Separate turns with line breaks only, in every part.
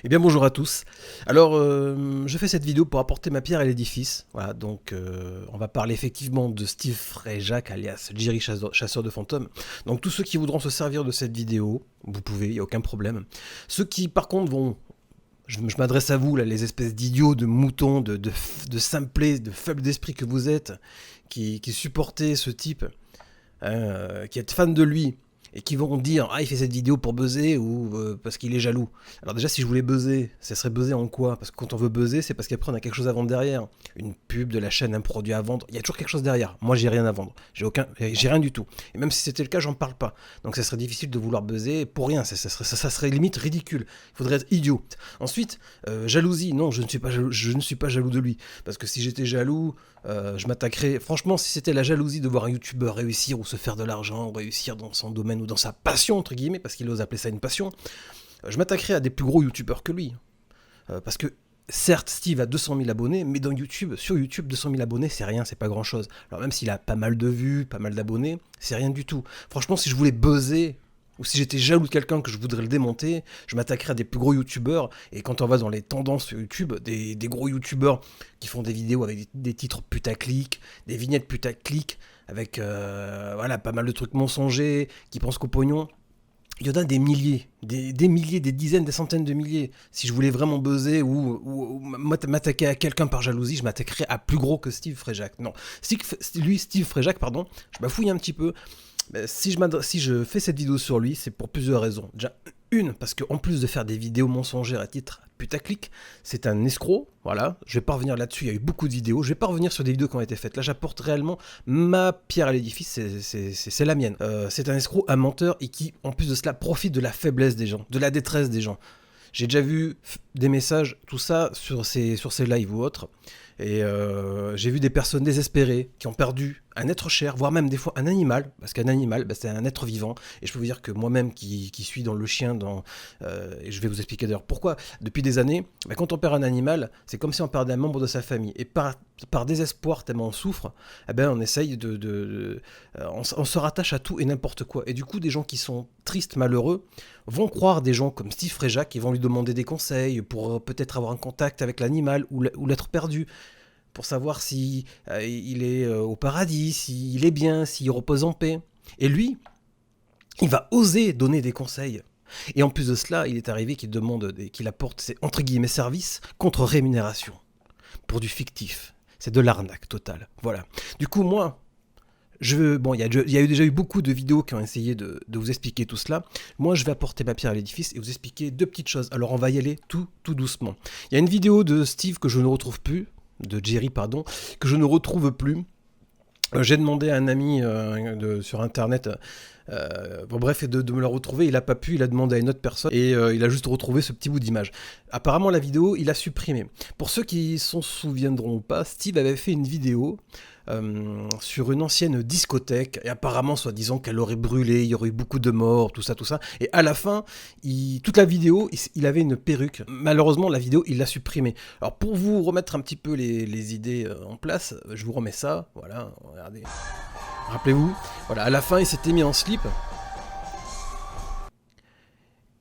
Eh bien bonjour à tous. Alors je fais cette vidéo pour apporter ma pierre à l'édifice. Voilà, donc on va parler effectivement de Steve Frejac alias Jerry Chasseur de fantômes. Donc tous ceux qui voudront se servir de cette vidéo, vous pouvez, il n'y a aucun problème. Ceux qui par contre vont... Je m'adresse à vous, là, les espèces d'idiots, de moutons, de simplés, de faibles d'esprit que vous êtes, qui supportez ce type, qui êtes fan de lui, et qui vont dire « Ah, il fait cette vidéo pour buzzer ou parce qu'il est jaloux ». Alors déjà, si je voulais buzzer, ça serait buzzer en quoi? Parce que quand on veut buzzer, c'est parce qu'après on a quelque chose à vendre derrière. Une pub de la chaîne, un produit à vendre, il y a toujours quelque chose derrière. Moi, j'ai rien à vendre. J'ai rien du tout. Et même si c'était le cas, j'en parle pas. Donc ça serait difficile de vouloir buzzer pour rien. Ça serait limite ridicule. Il faudrait être idiot. Ensuite, jalousie. Non, je ne suis pas jaloux de lui. Parce que si j'étais jaloux, je m'attaquerais... Franchement, si c'était la jalousie de voir un youtubeur réussir ou se faire de l'argent, ou réussir dans son domaine ou dans sa passion, entre guillemets, parce qu'il ose appeler ça une passion, je m'attaquerais à des plus gros youtubeurs que lui. Parce que, certes, Steve a 200 000 abonnés, mais sur YouTube, 200 000 abonnés, c'est rien, c'est pas grand chose. Alors même s'il a pas mal de vues, pas mal d'abonnés, c'est rien du tout. Franchement, si je voulais buzzer, ou si j'étais jaloux de quelqu'un que je voudrais le démonter, je m'attaquerais à des plus gros youtubeurs. Et quand on va dans les tendances sur YouTube, des gros youtubeurs qui font des vidéos avec des titres putaclic, des vignettes putaclic, avec voilà, pas mal de trucs mensongers, qui pensent qu'au pognon. Il y en a des milliers, des milliers, des dizaines, des centaines de milliers. Si je voulais vraiment buzzer ou m'attaquer à quelqu'un par jalousie, je m'attaquerais à plus gros que Steve Frejac. Non, Steve Frejac, pardon, je bafouille un petit peu. Si je fais cette vidéo sur lui, c'est pour plusieurs raisons. Déjà, une, parce qu'en plus de faire des vidéos mensongères à titre putaclic, c'est un escroc, voilà, je vais pas revenir là-dessus, il y a eu beaucoup de vidéos, je vais pas revenir sur des vidéos qui ont été faites, là j'apporte réellement ma pierre à l'édifice, c'est la mienne. C'est un escroc, un menteur, et qui, en plus de cela, profite de la faiblesse des gens, de la détresse des gens. J'ai déjà vu des messages, tout ça, sur ces lives ou autres, et j'ai vu des personnes désespérées qui ont perdu un être cher, voire même des fois un animal, parce qu'un animal, c'est un être vivant, et je peux vous dire que moi-même qui suis dans le chien, et je vais vous expliquer d'ailleurs pourquoi, depuis des années, quand on perd un animal, c'est comme si on perdait un membre de sa famille, et par désespoir, tellement on souffre, on essaye on se rattache à tout et n'importe quoi, et du coup des gens qui sont tristes, malheureux, vont croire des gens comme Steve Frejac qui vont lui demander des conseils pour peut-être avoir un contact avec l'animal ou l'être perdu, pour savoir si il est au paradis, s'il est bien, s'il repose en paix. Et lui, il va oser donner des conseils. Et en plus de cela, il est arrivé qu'il apporte ses entre guillemets services contre rémunération. Pour du fictif. C'est de l'arnaque totale. Voilà. Du coup, moi, il y a déjà eu beaucoup de vidéos qui ont essayé de vous expliquer tout cela. Moi, je vais apporter ma pierre à l'édifice et vous expliquer deux petites choses. Alors, on va y aller tout doucement. Il y a une vidéo de Steve que je ne retrouve plus, de Jerry, pardon, que je ne retrouve plus. J'ai demandé à un ami sur internet de me la retrouver, il n'a pas pu, il a demandé à une autre personne et il a juste retrouvé ce petit bout d'image. Apparemment la vidéo il a supprimé. Pour ceux qui s'en souviendront pas, Steve avait fait une vidéo sur une ancienne discothèque et apparemment soi-disant qu'elle aurait brûlé, il y aurait eu beaucoup de morts, tout ça, et à la fin, toute la vidéo, il avait une perruque. Malheureusement la vidéo il l'a supprimée. Alors pour vous remettre un petit peu les idées en place, je vous remets ça, voilà, regardez. Rappelez-vous, voilà, à la fin il s'était mis en slip.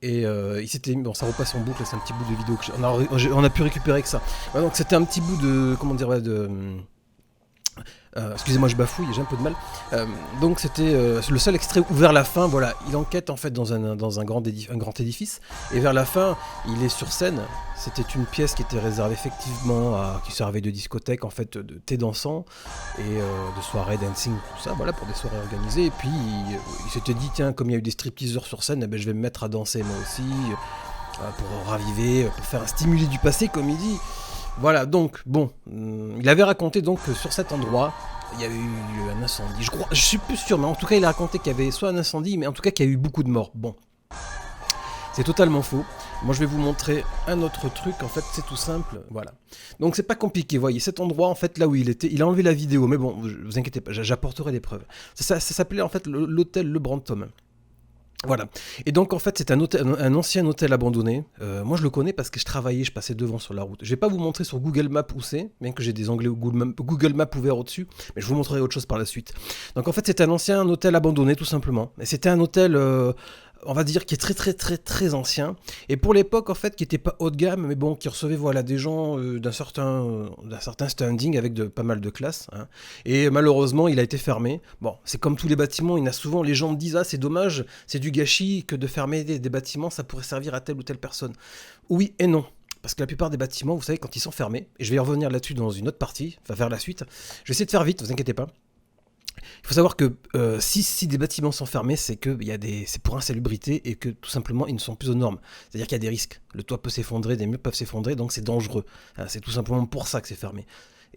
Et il s'était mis, bon ça repasse en boucle, c'est un petit bout de vidéo que on a pu récupérer que ça. Ouais, donc c'était un petit bout de, comment dire, excusez-moi je bafouille, j'ai un peu de mal. Donc c'était le seul extrait où vers la fin, voilà, il enquête en fait dans un grand édifice, et vers la fin il est sur scène. C'était une pièce qui était réservée effectivement qui servait de discothèque, en fait, de thé dansant et de soirée dancing, tout ça, voilà, pour des soirées organisées. Et puis il s'était dit, tiens, comme il y a eu des stripteaseurs sur scène, je vais me mettre à danser moi aussi, pour raviver, pour faire un stimuli du passé, comme il dit. Voilà, donc, bon, il avait raconté donc que sur cet endroit, il y avait eu un incendie. Je suis plus sûr, mais en tout cas, il a raconté qu'il y avait soit un incendie, mais en tout cas qu'il y a eu beaucoup de morts. Bon, c'est totalement faux. Moi, je vais vous montrer un autre truc, en fait, c'est tout simple, voilà. Donc, c'est pas compliqué, voyez, cet endroit, en fait, là où il était, il a enlevé la vidéo, mais bon, vous inquiétez pas, j'apporterai les preuves. Ça s'appelait, en fait, l'hôtel Le Brantôme. Voilà. Et donc en fait c'est un ancien hôtel abandonné. Moi je le connais parce que je passais devant sur la route. Je vais pas vous montrer sur Google Maps où c'est, bien que j'ai des onglets Google Maps ouverts au-dessus, mais je vous montrerai autre chose par la suite. Donc en fait c'est un ancien hôtel abandonné tout simplement. Et c'était un hôtel on va dire, qui est très ancien. Et pour l'époque, en fait, qui était pas haut de gamme, mais bon, qui recevait voilà, des gens d'un certain standing avec pas mal de classe. Hein. Et malheureusement, il a été fermé. Bon, c'est comme tous les bâtiments, il y en a souvent, les gens disent, ah, c'est dommage, c'est du gâchis que de fermer des bâtiments, ça pourrait servir à telle ou telle personne. Oui et non. Parce que la plupart des bâtiments, vous savez, quand ils sont fermés, et je vais y revenir là-dessus dans une autre partie, enfin vers la suite, je vais essayer de faire vite, vous inquiétez pas. Il faut savoir que si des bâtiments sont fermés, c'est que c'est pour insalubrité et que tout simplement ils ne sont plus aux normes. C'est-à-dire qu'il y a des risques. Le toit peut s'effondrer, des murs peuvent s'effondrer, donc c'est dangereux. C'est tout simplement pour ça que c'est fermé.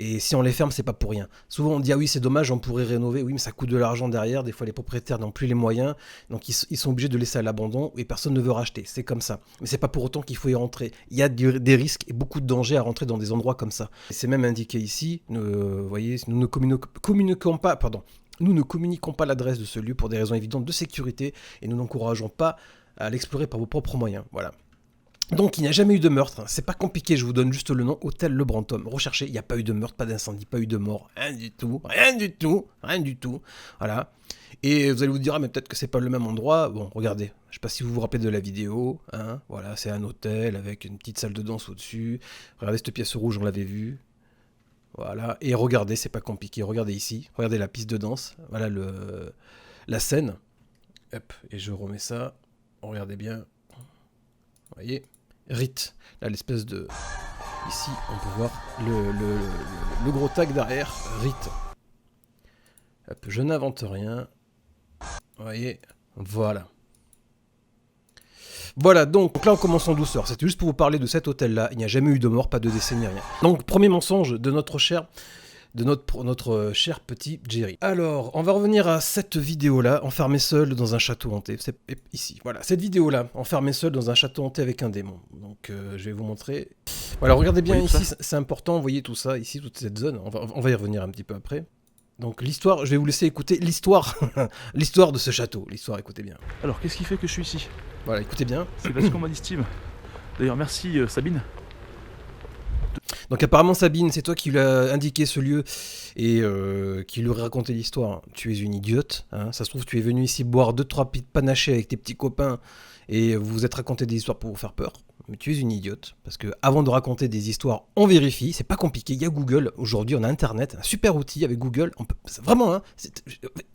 Et si on les ferme, c'est pas pour rien. Souvent on dit ah oui c'est dommage, on pourrait rénover, oui mais ça coûte de l'argent derrière, des fois les propriétaires n'ont plus les moyens, donc ils sont obligés de laisser à l'abandon et personne ne veut racheter, c'est comme ça. Mais c'est pas pour autant qu'il faut y rentrer. Il y a des risques et beaucoup de dangers à rentrer dans des endroits comme ça. Et c'est même indiqué ici, vous voyez, nous ne communiquons pas, pardon. Nous ne communiquons pas l'adresse de ce lieu pour des raisons évidentes de sécurité et nous n'encourageons pas à l'explorer par vos propres moyens. Voilà. Donc il n'y a jamais eu de meurtre, c'est pas compliqué, je vous donne juste le nom, Hôtel Le Brantôme. Recherchez, il n'y a pas eu de meurtre, pas d'incendie, pas eu de mort, rien du tout. Voilà. Et vous allez vous dire, ah mais peut-être que c'est pas le même endroit. Bon, regardez, je sais pas si vous vous rappelez de la vidéo, hein. Voilà, c'est un hôtel avec une petite salle de danse au-dessus. Regardez cette pièce rouge, on l'avait vue. Voilà, et regardez, c'est pas compliqué, regardez ici, regardez la piste de danse, voilà la scène. Hop, et je remets ça, regardez bien, vous voyez, Rite, là l'espèce de... Ici, on peut voir le gros tag derrière, Rite. Hop, je n'invente rien, vous voyez, voilà. Voilà, donc là on commence en douceur, c'était juste pour vous parler de cet hôtel-là, il n'y a jamais eu de mort, pas de décès ni rien. Donc premier mensonge de notre cher petit Jerry. Alors, on va revenir à cette vidéo-là, enfermé seul dans un château hanté, c'est ici, voilà, cette vidéo-là, enfermé seul dans un château hanté avec un démon. Donc je vais vous montrer. Voilà, regardez bien ici, c'est important, vous voyez tout ça, ici, toute cette zone, on va y revenir un petit peu après. Donc l'histoire, je vais vous laisser écouter l'histoire l'histoire de ce château, l'histoire, écoutez bien.
Alors, qu'est-ce qui fait que je suis ici?
Voilà, écoutez bien.
C'est parce qu'on m'a dit Steve. D'ailleurs, merci Sabine.
Donc apparemment Sabine, c'est toi qui lui as indiqué ce lieu et qui lui aurait raconté l'histoire. Tu es une idiote, hein. Ça se trouve tu es venu ici boire 2-3 pites panachées avec tes petits copains et vous vous êtes raconté des histoires pour vous faire peur. Mais tu es une idiote, parce que avant de raconter des histoires, on vérifie, c'est pas compliqué, il y a Google, aujourd'hui on a Internet, un super outil avec Google, on peut, vraiment, hein,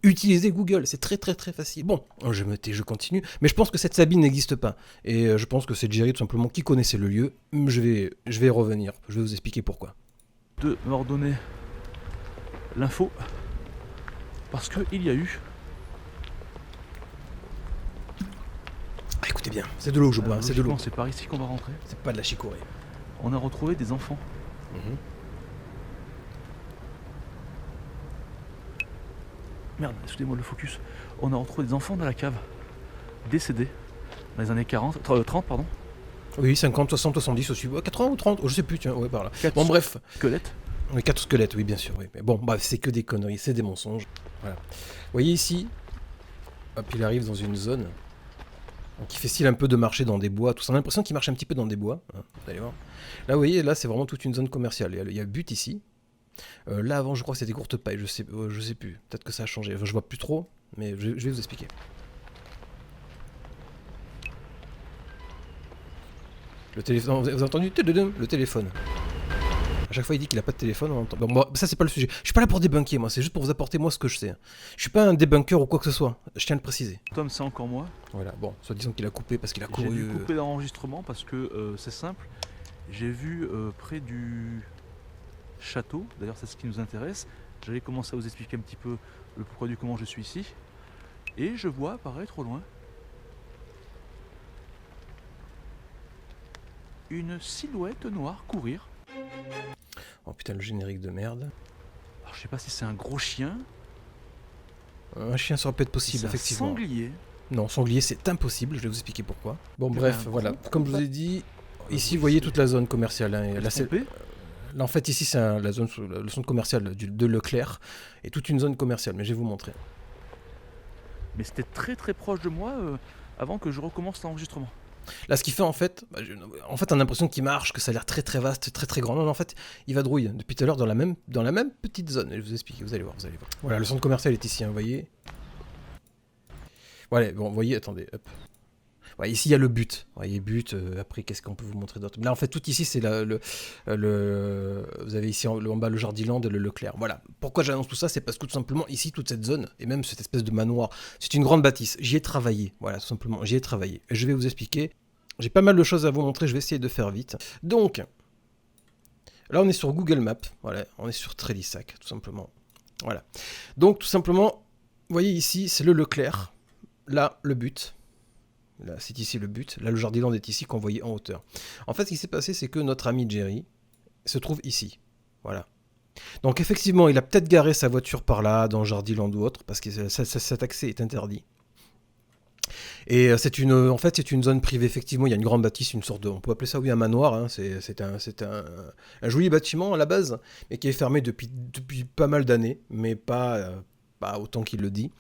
utiliser Google, c'est très facile. Bon, je continue, mais je pense que cette Sabine n'existe pas, et je pense que c'est Jerry tout simplement qui connaissait le lieu, je vais y revenir, je vais vous expliquer pourquoi.
De me redonner l'info, parce qu'il y a eu...
Ah, écoutez bien, c'est de l'eau que je bois, c'est de l'eau.
C'est par ici qu'on va rentrer.
C'est pas de la chicorée.
On a retrouvé des enfants. Merde, excusez-moi le focus. On a retrouvé des enfants dans la cave, décédés, dans les années 30, pardon.
Oui, 50, 60, 70 aussi, 80 ou 30, je sais plus, tiens, ouais, par là. Bon, bref.
Squelettes.
Oui, 4 squelettes, oui, bien sûr, oui. Mais bon, bah, c'est que des conneries, c'est des mensonges. Voilà. Vous voyez ici, hop, il arrive dans une zone. Donc il fait style un peu de marcher dans des bois, tout ça. On a l'impression qu'il marche un petit peu dans des bois, hein, vous allez voir. Là, vous voyez, là, c'est vraiment toute une zone commerciale. Il y a but ici. Là, avant, je crois que c'était courte paille, je sais plus. Peut-être que ça a changé. Enfin, je vois plus trop, mais je vais vous expliquer. Le téléphone, vous avez entendu le téléphone. À chaque fois, il dit qu'il a pas de téléphone, on entend. Bon, ça, c'est pas le sujet. Je suis pas là pour débunker, moi. C'est juste pour vous apporter, moi, ce que je sais. Je suis pas un débunker ou quoi que ce soit. Je tiens à le préciser.
Tom, c'est encore moi.
Voilà, bon, soit disant qu'il a coupé parce qu'il a couru.
J'ai dû couper l'enregistrement parce que c'est simple. J'ai vu près du château, d'ailleurs, c'est ce qui nous intéresse. J'allais commencer à vous expliquer un petit peu le pourquoi du comment je suis ici. Et je vois apparaître au loin une silhouette noire courir.
Oh putain, le générique de merde.
Alors, je sais pas si c'est un gros chien.
Un chien, ça aurait pu être possible, effectivement.
Un sanglier.
Non, sanglier, c'est impossible, je vais vous expliquer pourquoi. Bon, bref, voilà. Comme je vous ai dit, ici, vous voyez toute la zone commerciale. Hein, là, en fait, ici, c'est le centre commercial de Leclerc, et toute une zone commerciale, mais je vais vous montrer.
Mais c'était très proche de moi avant que je recommence l'enregistrement.
Là, ce qu'il fait, en fait, on a l'impression qu'il marche, que ça a l'air très vaste, très grand. Non, en fait, il vadrouille depuis tout à l'heure dans la même petite zone. Et je vous explique, vous allez voir. Voilà, le centre commercial est ici, hein, vous voyez. Voilà, bon, vous voyez, attendez, hop. Ouais, ici, il y a le but. Vous voyez, but. Après, qu'est-ce qu'on peut vous montrer d'autre? Là, en fait, tout ici, c'est vous avez ici en bas le Jardiland et le Leclerc. Voilà. Pourquoi j'annonce tout ça? C'est parce que tout simplement, ici, toute cette zone, et même cette espèce de manoir, c'est une grande bâtisse. J'y ai travaillé. Voilà, tout simplement, j'y ai travaillé. Et je vais vous expliquer. J'ai pas mal de choses à vous montrer, je vais essayer de faire vite. Donc, là, on est sur Google Maps. Voilà, on est sur Trélissac, tout simplement. Voilà. Donc, tout simplement, vous voyez ici, c'est le Leclerc. Là, le but. Là, c'est ici le but. Là, le Jardiland est ici, qu'on voyait en hauteur. En fait, ce qui s'est passé, c'est que notre ami Jerry se trouve ici. Voilà. Donc, effectivement, il a peut-être garé sa voiture par là, dans le Jardiland ou autre, parce que cet accès est interdit. Et en fait, c'est une zone privée. Effectivement, il y a une grande bâtisse, une sorte de, on peut appeler ça, oui, un manoir. Hein. C'est un joli bâtiment à la base, mais qui est fermé depuis pas mal d'années, mais pas autant qu'il le dit.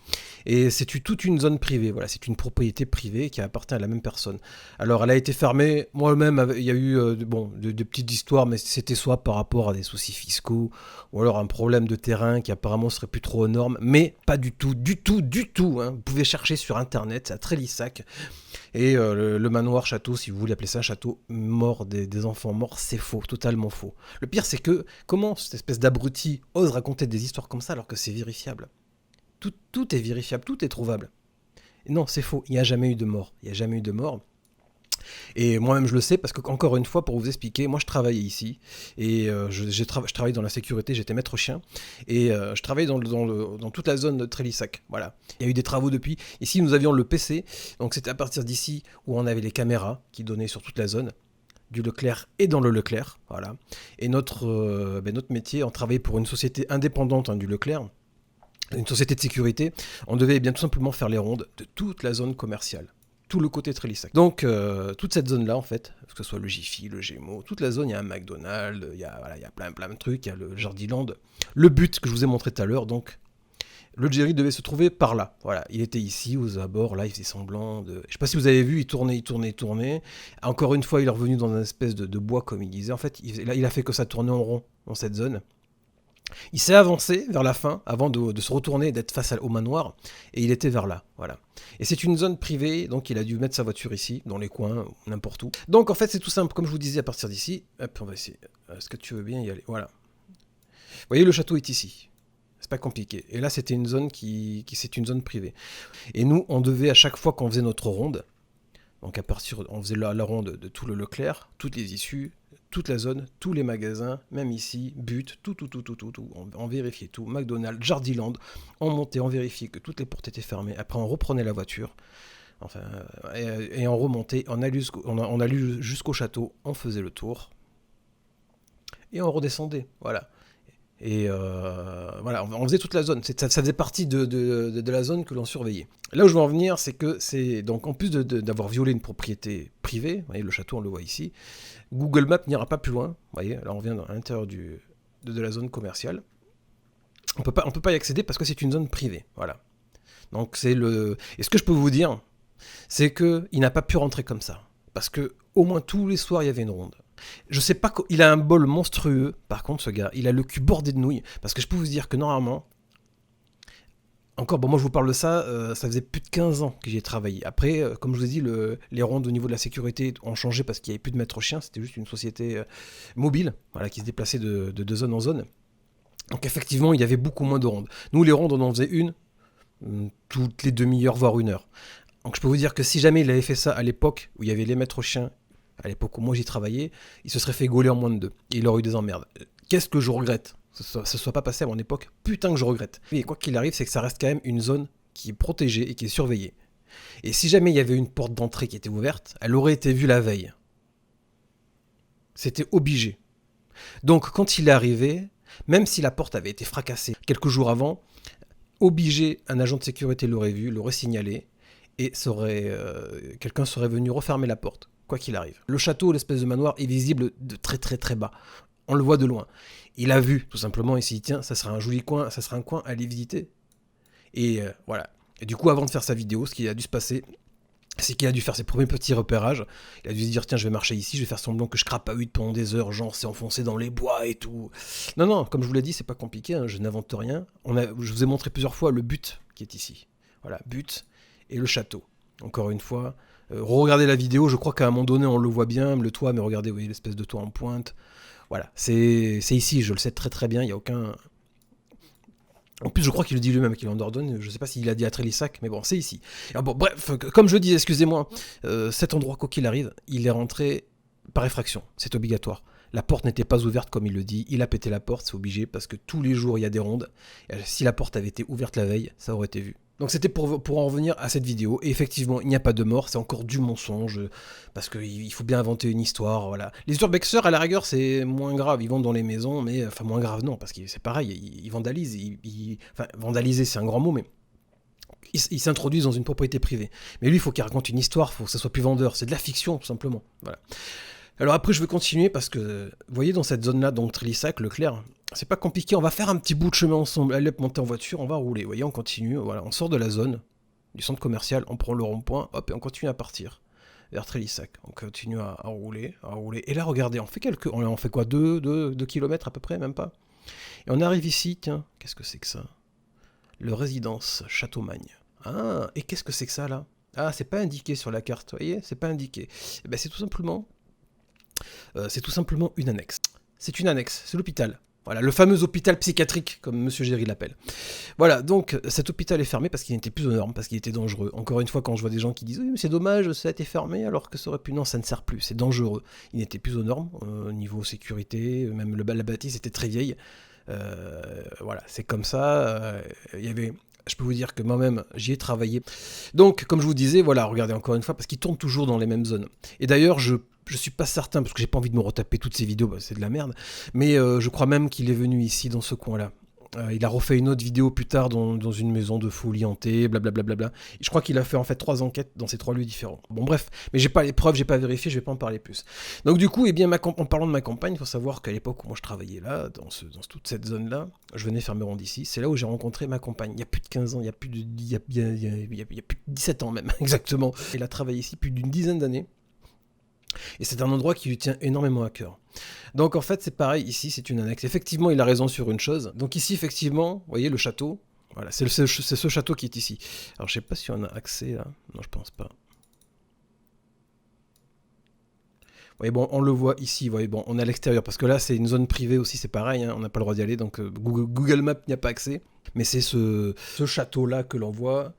Et c'est toute une zone privée. Voilà, c'est une propriété privée qui appartient à la même personne. Alors, elle a été fermée. Moi-même, il y a eu de petites histoires, mais c'était soit par rapport à des soucis fiscaux, ou alors un problème de terrain qui apparemment serait plus trop aux normes, mais pas du tout, du tout. Hein. Vous pouvez chercher sur Internet, c'est à Trélissac. Et le manoir château, si vous voulez appeler ça un château, mort des enfants morts, c'est faux, totalement faux. Le pire, c'est que comment cette espèce d'abruti ose raconter des histoires comme ça alors que c'est vérifiable? Tout est vérifiable, tout est trouvable. Et non, c'est faux, il n'y a jamais eu de mort. Il n'y a jamais eu de mort. Et moi-même, je le sais parce que, encore une fois, pour vous expliquer, moi, je travaillais ici. Et je travaillais dans la sécurité, j'étais maître chien. Et je travaillais dans toute la zone de Trélissac. Voilà. Il y a eu des travaux depuis. Ici, nous avions le PC. Donc, c'était à partir d'ici où on avait les caméras qui donnaient sur toute la zone du Leclerc et dans le Leclerc. Voilà. Et notre métier, on travaillait pour une société indépendante du Leclerc. Une société de sécurité, on devait bien tout simplement faire les rondes de toute la zone commerciale, tout le côté Trélissac. Donc, toute cette zone-là, en fait, que ce soit le Jiffy, le Gémeaux, toute la zone, il y a un McDonald's, il y a plein de trucs, il y a le Jardiland, le but que je vous ai montré tout à l'heure, donc, le Jerry devait se trouver par là. Voilà, il était ici, aux abords, là, il faisait semblant de... Je sais pas si vous avez vu, il tournait. Encore une fois, il est revenu dans une espèce de bois, comme il disait. En fait, il a fait que ça tournait en rond dans cette zone. Il s'est avancé vers la fin avant de se retourner et d'être face au manoir et il était vers là, voilà. Et c'est une zone privée, donc il a dû mettre sa voiture ici, dans les coins, n'importe où. Donc en fait c'est tout simple, comme je vous disais à partir d'ici, hop, on va essayer, est-ce que tu veux bien y aller? Voilà. Vous voyez, le château est ici, c'est pas compliqué. Et là c'était une zone c'est une zone privée. Et nous on devait à chaque fois qu'on faisait notre ronde, donc on faisait la ronde de tout le Leclerc, toutes les issues, toute la zone, tous les magasins, même ici, but, tout. On vérifiait tout. McDonald's, Jardiland, on montait, on vérifiait que toutes les portes étaient fermées. Après, on reprenait la voiture, et on remontait, on allait jusqu'au château, on faisait le tour, et on redescendait, voilà. Et voilà, on faisait toute la zone. Ça faisait partie de la zone que l'on surveillait. Là où je veux en venir, c'est que donc en plus d'avoir violé une propriété privée, vous voyez, le château, on le voit ici, Google Maps n'ira pas plus loin. Vous voyez, là on vient à l'intérieur de la zone commerciale. On peut pas y accéder parce que c'est une zone privée. Voilà. Donc et ce que je peux vous dire, c'est que il n'a pas pu rentrer comme ça, parce que au moins tous les soirs il y avait une ronde. Je sais pas, il a un bol monstrueux, par contre ce gars, il a le cul bordé de nouilles, parce que je peux vous dire que normalement, encore, bon moi je vous parle de ça, ça faisait plus de 15 ans que j'y ai travaillé. Après, comme je vous ai dit, les rondes au niveau de la sécurité ont changé parce qu'il n'y avait plus de maître chien, c'était juste une société mobile, voilà, qui se déplaçait de zone en zone. Donc effectivement, il y avait beaucoup moins de rondes. Nous les rondes, on en faisait une, toutes les demi-heures, voire une heure. Donc je peux vous dire que si jamais il avait fait ça à l'époque où il y avait les maîtres chiens, à l'époque où moi j'y travaillais, il se serait fait gauler en moins de 2. Et il aurait eu des emmerdes. Qu'est-ce que je regrette que ce soit pas passé à mon époque? Putain que je regrette. Et quoi qu'il arrive, c'est que ça reste quand même une zone qui est protégée et qui est surveillée. Et si jamais il y avait une porte d'entrée qui était ouverte, elle aurait été vue la veille. C'était obligé. Donc quand il est arrivé, même si la porte avait été fracassée quelques jours avant, obligé, un agent de sécurité l'aurait vu, l'aurait signalé, et quelqu'un serait venu refermer la porte, quoi qu'il arrive. Le château, l'espèce de manoir, est visible de très très très bas. On le voit de loin. Il a vu, tout simplement, il s'est dit, tiens, ça sera un joli coin, ça sera un coin à aller visiter. Et voilà. Et du coup, avant de faire sa vidéo, ce qui a dû se passer, c'est qu'il a dû faire ses premiers petits repérages. Il a dû se dire, tiens, je vais marcher ici, je vais faire semblant que je crapahute pendant des heures, genre c'est enfoncé dans les bois et tout. Non, comme je vous l'ai dit, c'est pas compliqué, hein, je n'invente rien. Je vous ai montré plusieurs fois le but qui est ici. Voilà, but et le château. Encore une fois, Regardez la vidéo, je crois qu'à un moment donné on le voit bien, le toit, mais regardez, vous voyez l'espèce de toit en pointe. Voilà, c'est ici, je le sais très très bien, il n'y a aucun... En plus, je crois qu'il le dit lui-même, qu'il en ordonne. Je ne sais pas s'il a dit à Trélissac, mais bon, c'est ici. Alors bon, bref, comme je le disais, excusez-moi, cet endroit, quoi qu'il arrive, il est rentré par effraction. C'est obligatoire. La porte n'était pas ouverte, comme il le dit. Il a pété la porte, c'est obligé, parce que tous les jours, il y a des rondes. Et si la porte avait été ouverte la veille, ça aurait été vu. Donc c'était pour en revenir à cette vidéo. Et effectivement, il n'y a pas de mort, c'est encore du mensonge, parce qu'il faut bien inventer une histoire, voilà. Les urbexeurs, à la rigueur, c'est moins grave, ils vont dans les maisons, mais... Enfin, moins grave, non, parce que c'est pareil, ils vandalisent, enfin, vandaliser, c'est un grand mot, mais... Ils s'introduisent dans une propriété privée. Mais lui, il faut qu'il raconte une histoire, il faut que ça soit plus vendeur, c'est de la fiction, tout simplement, voilà. Alors après, je vais continuer, parce que, vous voyez, dans cette zone-là, donc Trélissac, Leclerc... C'est pas compliqué, on va faire un petit bout de chemin ensemble. Allez, monter en voiture, on va rouler. Vous voyez, on continue, voilà, on sort de la zone du centre commercial, on prend le rond-point, hop, et on continue à partir vers Trélissac. On continue à rouler, à rouler. Et là, regardez, on fait quoi, 2 kilomètres à peu près, même pas. Et on arrive ici, tiens, qu'est-ce que c'est que ça? Le résidence Châteaumagne. Ah, et qu'est-ce que c'est que ça, là? Ah, c'est pas indiqué sur la carte, vous voyez, c'est pas indiqué. Eh ben, c'est tout simplement une annexe. C'est une annexe, c'est l'hôpital. Voilà, le fameux hôpital psychiatrique, comme Monsieur Géry l'appelle. Voilà, donc cet hôpital est fermé parce qu'il n'était plus aux normes, parce qu'il était dangereux. Encore une fois, quand je vois des gens qui disent « Oui, mais c'est dommage, ça a été fermé, alors que ça aurait pu... » Non, ça ne sert plus, c'est dangereux. Il n'était plus aux normes, niveau sécurité, même la bâtisse était très vieille. Voilà, c'est comme ça. Il y avait... Je peux vous dire que moi-même, j'y ai travaillé. Donc, comme je vous disais, voilà, regardez encore une fois, parce qu'il tourne toujours dans les mêmes zones. Et d'ailleurs, je suis pas certain, parce que j'ai pas envie de me retaper toutes ces vidéos, bah, c'est de la merde, mais je crois même qu'il est venu ici, dans ce coin-là. Il a refait une autre vidéo plus tard dans une maison de folie hantée, blablabla. Je crois qu'il a fait en fait 3 enquêtes dans ces 3 lieux différents. Bon bref, mais j'ai pas les preuves, j'ai pas vérifié, je vais pas en parler plus. Donc du coup, eh bien, en parlant de ma campagne, il faut savoir qu'à l'époque où moi je travaillais là, dans toute cette zone-là, je venais faire mes rondes ici, c'est là où j'ai rencontré ma compagne. Il y a plus de 15 ans, il y a plus de 17 ans même, exactement. Elle a travaillé ici plus d'une dizaine d'années. Et c'est un endroit qui lui tient énormément à cœur. Donc en fait c'est pareil, ici c'est une annexe. Effectivement il a raison sur une chose. Donc ici effectivement, vous voyez le château, voilà, c'est ce château qui est ici. Alors je sais pas si on a accès là, non je pense pas. Vous voyez, bon, on le voit ici, vous voyez, bon, on est à l'extérieur, parce que là c'est une zone privée aussi, c'est pareil, hein, on n'a pas le droit d'y aller, donc Google Maps n'y a pas accès. Mais c'est ce château là que l'on voit,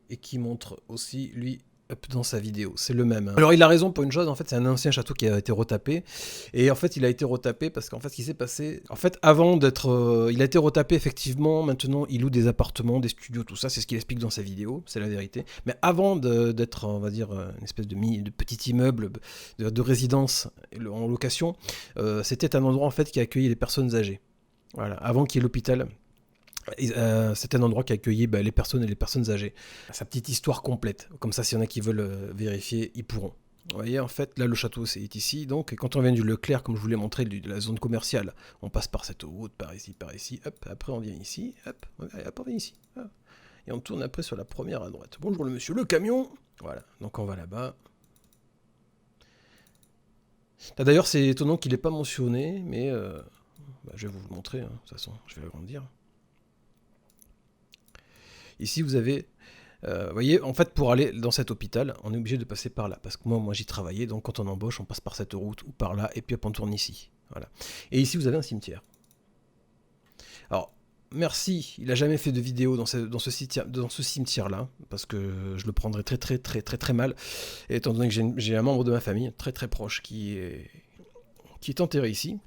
et qui montre aussi, lui, dans sa vidéo, c'est le même. Hein. Alors il a raison pour une chose, en fait c'est un ancien château qui a été retapé, et en fait il a été retapé parce qu'en fait ce qui s'est passé, en fait avant d'être, il a été retapé effectivement, maintenant il loue des appartements, des studios, tout ça, c'est ce qu'il explique dans sa vidéo, c'est la vérité, mais avant d'être, on va dire, une espèce de petit immeuble de résidence en location, c'était un endroit en fait qui accueillait les personnes âgées, voilà, avant qu'il y ait l'hôpital. C'était un endroit qui accueillait les personnes et les personnes âgées. Sa petite histoire complète. Comme ça, s'il y en a qui veulent vérifier, ils pourront. Vous voyez, en fait, là, le château, c'est ici. Donc, et quand on vient du Leclerc, comme je vous l'ai montré, de la zone commerciale, on passe par cette route, par ici, hop, après on vient ici, hop, on vient ici. Hop, et on tourne après sur la première à droite. Bonjour le monsieur, le camion. Voilà, donc on va là-bas. D'ailleurs, c'est étonnant qu'il n'ait pas mentionné, mais je vais vous le montrer, hein, de toute façon, je vais l'agrandir. Ici, vous avez, vous voyez, en fait, pour aller dans cet hôpital, on est obligé de passer par là. Parce que moi j'y travaillais, donc quand on embauche, on passe par cette route ou par là, et puis hop, on tourne ici. Voilà. Et ici, vous avez un cimetière. Alors, merci, il n'a jamais fait de vidéo dans ce cimetière-là, parce que je le prendrais très mal, étant donné que j'ai un membre de ma famille, très proche, qui est enterré ici.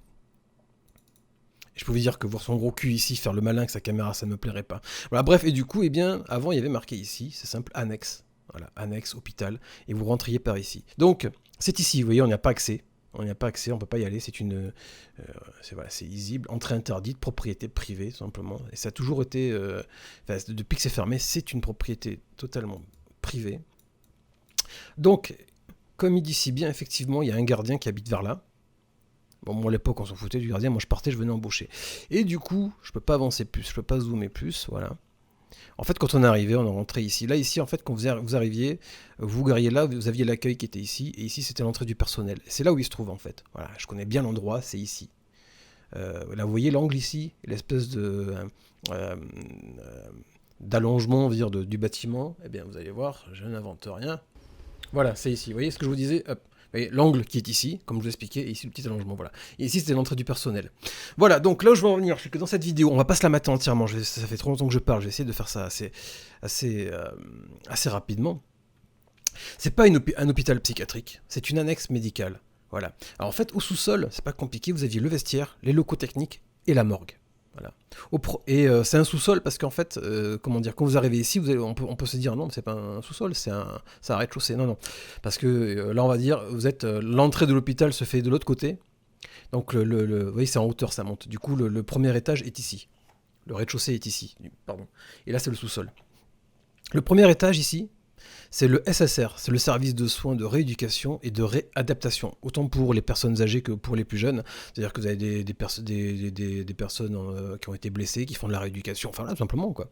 Je peux vous dire que voir son gros cul ici, faire le malin avec sa caméra, ça ne me plairait pas. Voilà, bref, et du coup, eh bien, avant, il y avait marqué ici, c'est simple, annexe. Voilà, annexe, hôpital, et vous rentriez par ici. Donc, c'est ici, vous voyez, on n'y a pas accès. On n'y a pas accès, on ne peut pas y aller, c'est une... voilà, c'est visible, entrée interdite, propriété privée, tout simplement. Et ça a toujours été... depuis que c'est fermé, c'est une propriété totalement privée. Donc, comme il dit si bien, effectivement, il y a un gardien qui habite vers là. Bon, moi à l'époque on s'en foutait du gardien, moi je partais, je venais embaucher. Et du coup, je peux pas avancer plus, je peux pas zoomer plus, voilà. En fait, quand on est arrivé, on est rentré ici. Là, ici, en fait, quand vous arriviez, vous gariez là, vous aviez l'accueil qui était ici, et ici, c'était l'entrée du personnel. C'est là où il se trouve, en fait. Voilà, je connais bien l'endroit, c'est ici. Là, vous voyez l'angle ici, l'espèce d'allongement, on va dire, du bâtiment. Eh bien, vous allez voir, je n'invente rien. Voilà, c'est ici. Vous voyez ce que je vous disais? Hop. Vous voyez, l'angle qui est ici, comme je vous expliquais, et ici le petit allongement, voilà. Et ici, c'était l'entrée du personnel. Voilà, donc là où je veux en venir, c'est que dans cette vidéo, on va pas se la mater entièrement, ça fait trop longtemps que je parle, je vais essayer de faire ça assez rapidement. C'est pas un hôpital psychiatrique, c'est une annexe médicale. Voilà. Alors en fait, au sous-sol, c'est pas compliqué, vous aviez le vestiaire, les locaux techniques et la morgue. Voilà. C'est un sous-sol parce qu'en fait, comment dire, quand vous arrivez ici, on peut se dire non, c'est pas un sous-sol, c'est un rez-de-chaussée. Non, non. Parce que là, on va dire, l'entrée de l'hôpital se fait de l'autre côté. Donc, vous voyez, c'est en hauteur, ça monte. Du coup, le premier étage est ici. Le rez-de-chaussée est ici. Pardon. Et là, c'est le sous-sol. Le premier étage ici, c'est le SSR, c'est le service de soins de rééducation et de réadaptation, autant pour les personnes âgées que pour les plus jeunes. C'est-à-dire que vous avez des personnes qui ont été blessées, qui font de la rééducation, enfin là, tout simplement, quoi.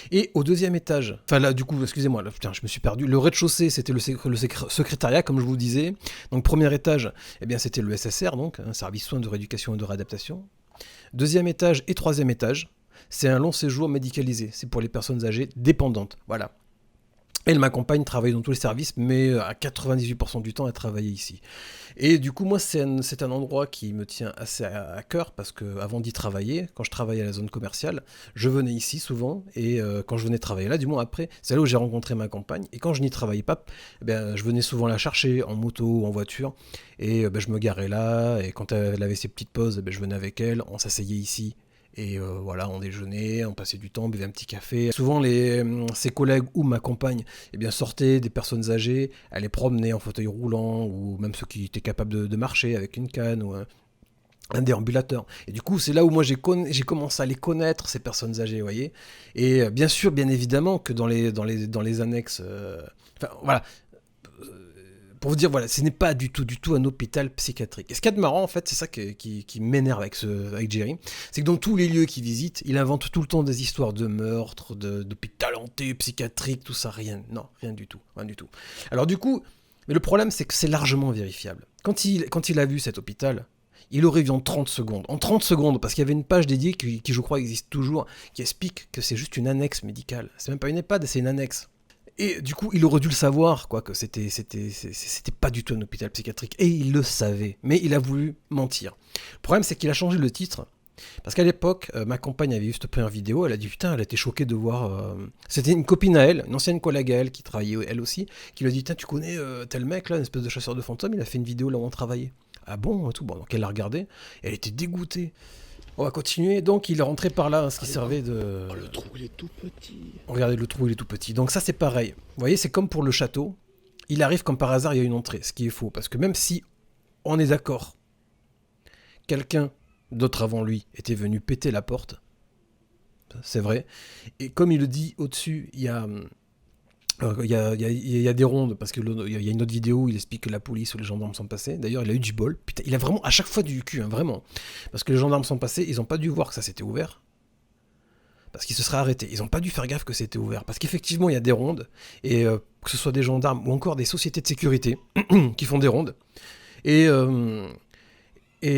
Et au deuxième étage, enfin là, du coup, excusez-moi, là, putain, je me suis perdu. Le rez-de-chaussée, c'était le secrétariat, comme je vous disais. Donc, premier étage, eh bien, c'était le SSR, donc, un service soins de rééducation et de réadaptation. Deuxième étage et troisième étage, c'est un long séjour médicalisé. C'est pour les personnes âgées dépendantes. Voilà. Elle, ma compagne, travaille dans tous les services, mais à 98% du temps, elle travaillait ici. Et du coup, moi, c'est un endroit qui me tient assez à cœur, parce qu'avant d'y travailler, quand je travaillais à la zone commerciale, je venais ici souvent, et quand je venais travailler là, du moins après, c'est là où j'ai rencontré ma compagne, et quand je n'y travaillais pas, eh bien, je venais souvent la chercher, en moto ou en voiture, et je me garais là, et quand elle avait ses petites pauses, je venais avec elle, on s'asseyait ici. Et voilà, on déjeunait, on passait du temps, on buvait un petit café. Souvent, ses collègues ou ma compagne sortaient des personnes âgées, allaient promener en fauteuil roulant, ou même ceux qui étaient capables de marcher avec une canne ou un déambulateur. Et du coup, c'est là où moi j'ai commencé à les connaître, ces personnes âgées, vous voyez. Et bien sûr, bien évidemment, que dans les annexes... Enfin, voilà... Pour vous dire, voilà, ce n'est pas du tout un hôpital psychiatrique. Et ce qu'il y a de marrant, en fait, c'est ça qui m'énerve avec Jerry, c'est que dans tous les lieux qu'il visite, il invente tout le temps des histoires de meurtres, d'hôpital hanté, psychiatrique, tout ça, rien du tout. Alors du coup, mais le problème, c'est que c'est largement vérifiable. Quand il a vu cet hôpital, il aurait vu en 30 secondes. En 30 secondes, parce qu'il y avait une page dédiée qui je crois, existe toujours, qui explique que c'est juste une annexe médicale. C'est même pas une EHPAD, c'est une annexe. Et du coup, il aurait dû le savoir, quoi, que c'était pas du tout un hôpital psychiatrique. Et il le savait, mais il a voulu mentir. Le problème, c'est qu'il a changé le titre. Parce qu'à l'époque, ma compagne avait vu cette première vidéo, elle a dit putain, elle a été choquée de voir... C'était une copine à elle, une ancienne collègue à elle, qui travaillait elle aussi, qui lui a dit putain, tu connais tel mec là, une espèce de chasseur de fantômes, il a fait une vidéo là où on travaillait. Ah bon, et tout. Bon, donc elle l'a regardé, et elle était dégoûtée. On va continuer, donc il est rentré par là, ce qui servait de...
Oh, le trou il est tout petit.
Regardez, le trou il est tout petit. Donc ça c'est pareil. Vous voyez, c'est comme pour le château. Il arrive comme par hasard, il y a une entrée, ce qui est faux. Parce que même si on est d'accord, quelqu'un d'autre avant lui était venu péter la porte, c'est vrai. Et comme il le dit au-dessus, il y a des rondes, parce qu'il y a une autre vidéo où il explique que la police ou les gendarmes sont passés. D'ailleurs, il a eu du bol. Putain, il a vraiment à chaque fois du cul, hein, vraiment. Parce que les gendarmes sont passés, ils n'ont pas dû voir que ça s'était ouvert. Parce qu'ils se seraient arrêtés. Ils n'ont pas dû faire gaffe que c'était ouvert. Parce qu'effectivement, il y a des rondes, et que ce soit des gendarmes ou encore des sociétés de sécurité qui font des rondes. Et